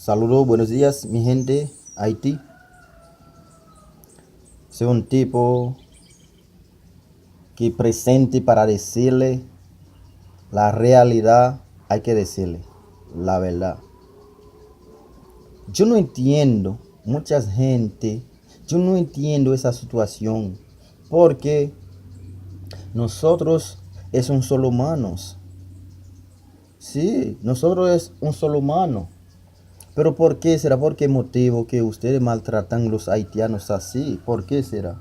Saludos, buenos días, mi gente, Haití. Soy un tipo que presente para decirle la realidad, hay que decirle la verdad. Yo no entiendo, mucha gente, yo no entiendo esa situación, porque nosotros es un solo humanos. Sí, nosotros es un solo humano. Pero ¿por qué será? ¿Por qué motivo que ustedes maltratan a los haitianos así? ¿Por qué será?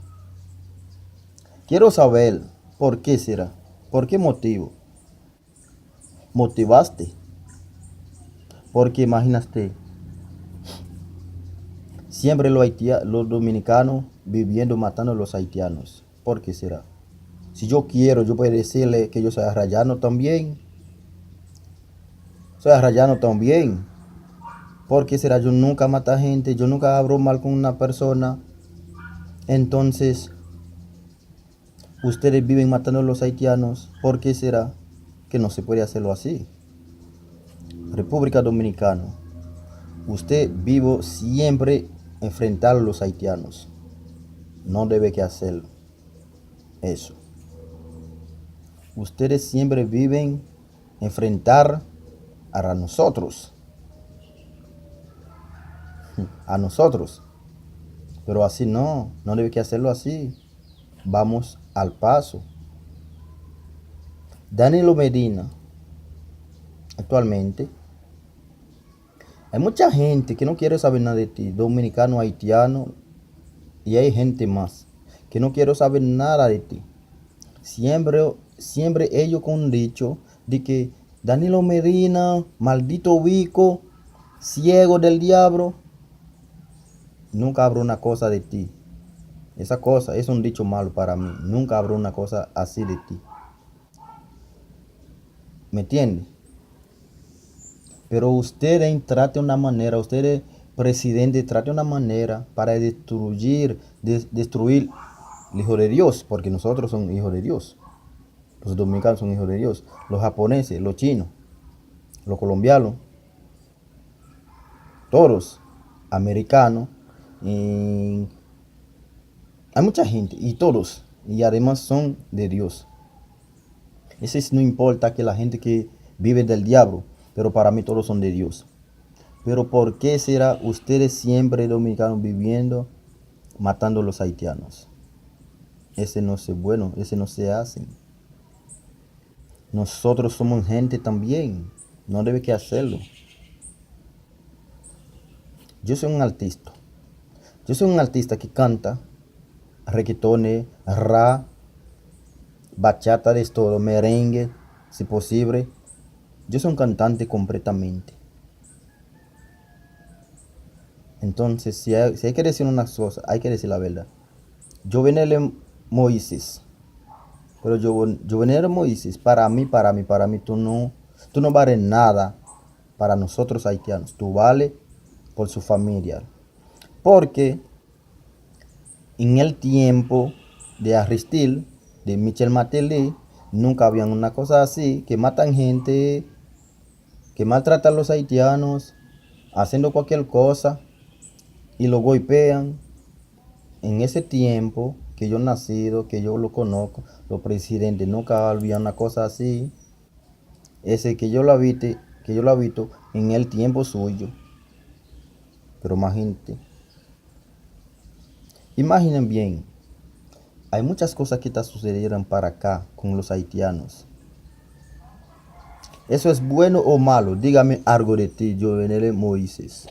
Quiero saber por qué será. ¿Por qué motivo? Motivaste. Porque imagínate, siempre los dominicanos viviendo matando a los haitianos. ¿Por qué será? Si yo quiero, yo puedo decirle que yo soy arrayano también. Soy arrayano también. ¿Por qué será? Yo nunca mato gente, yo nunca hablo mal con una persona. Entonces, ustedes viven matando a los haitianos. ¿Por qué será que no se puede hacerlo así? República Dominicana. Usted vivo siempre enfrentar a los haitianos. No debe que hacerlo. Eso. Ustedes siempre viven enfrentar a nosotros. A nosotros. Pero así no. No debe que hacerlo así. Vamos al paso. Danilo Medina. Actualmente. Hay mucha gente que no quiere saber nada de ti. Dominicano, haitiano. Y hay gente más que no quiere saber nada de ti. Siempre ellos con un dicho de que Danilo Medina, maldito bico, ciego del diablo, nunca habrá una cosa de ti. Esa cosa es un dicho malo para mí. Nunca habrá una cosa así de ti. ¿Me entiende? Pero ustedes trate una manera, ustedes presidente trate una manera para destruir el hijo de Dios, porque nosotros somos hijos de Dios. Los dominicanos son hijos de Dios. Los japoneses, los chinos, los colombianos, todos, americanos, hay mucha gente y todos, y además son de Dios. Ese no importa que la gente que vive del diablo, pero para mí todos son de Dios. Pero ¿por qué será ustedes siempre dominicanos viviendo, matando a los haitianos? Ese no es bueno, ese no se hace. Nosotros somos gente también, no debe que hacerlo. Yo soy un artista. Yo soy un artista que canta reggaetones, rap, bachata de todo, merengue, si posible. Yo soy un cantante completamente. Entonces, si hay que decir unas cosas, hay que decir la verdad. Yo venero Moisés, pero yo venero Moisés para mí, tú no vales nada para nosotros haitianos. Tú vales por su familia. Porque en el tiempo de Aristil, de Michel Martelly, nunca había una cosa así, que matan gente, que maltratan a los haitianos, haciendo cualquier cosa y lo golpean. En ese tiempo que yo nacido, que yo lo conozco, los presidentes nunca había una cosa así. Ese que yo lo habito en el tiempo suyo. Pero imaginen bien, hay muchas cosas que sucedieron para acá con los haitianos. ¿Eso es bueno o malo? Dígame algo de ti, Jovenel Moisés.